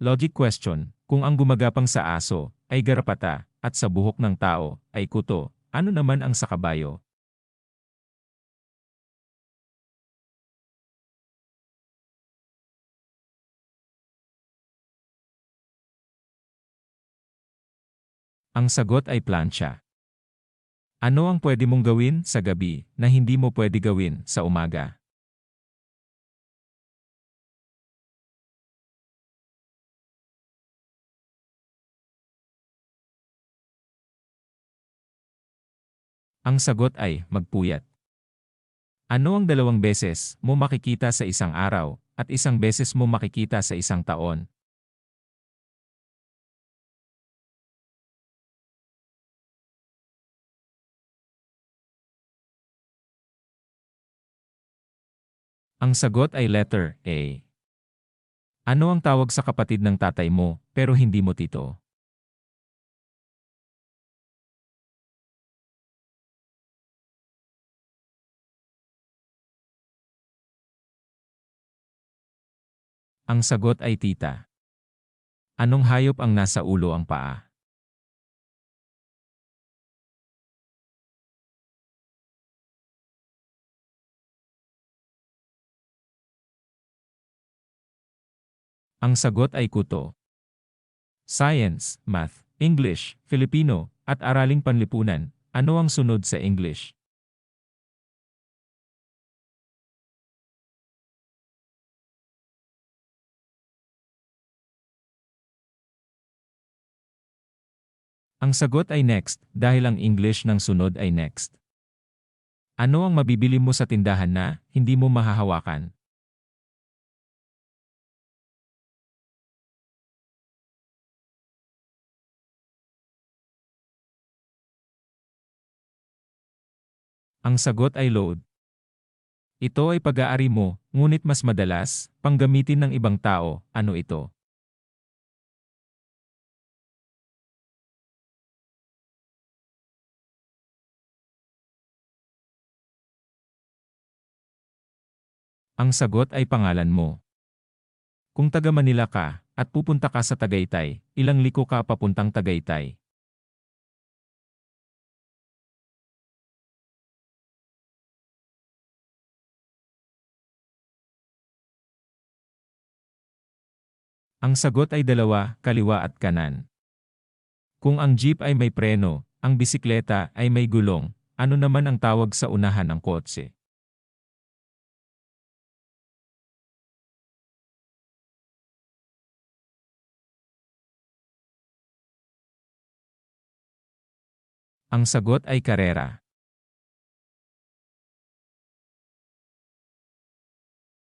Logic question, kung ang gumagapang sa aso ay garapata at sa buhok ng tao ay kuto, ano naman ang sa kabayo? Ang sagot ay plancha. Ano ang pwede mong gawin sa gabi na hindi mo pwede gawin sa umaga? Ang sagot ay magpuyat. Ano ang 2 beses mo makikita sa isang araw at 1 beses mo makikita sa isang taon? Ang sagot ay letter A. Ano ang tawag sa kapatid ng tatay mo pero hindi mo tito? Ang sagot ay tita. Anong hayop ang nasa ulo ang paa? Ang sagot ay kuto. Science, Math, English, Filipino, at Araling Panlipunan. Ano ang sunod sa English? Ang sagot ay next, dahil ang English ng sunod ay next. Ano ang mabibili mo sa tindahan na hindi mo mahahawakan? Ang sagot ay load. Ito ay pag-aari mo, ngunit mas madalas, panggamitin ng ibang tao. Ano ito? Ang sagot ay pangalan mo. Kung taga Manila ka, at pupunta ka sa Tagaytay, ilang liko ka papuntang Tagaytay? Ang sagot ay 2, kaliwa at kanan. Kung ang jeep ay may preno, ang bisikleta ay may gulong, ano naman ang tawag sa unahan ng kotse? Ang sagot ay karera.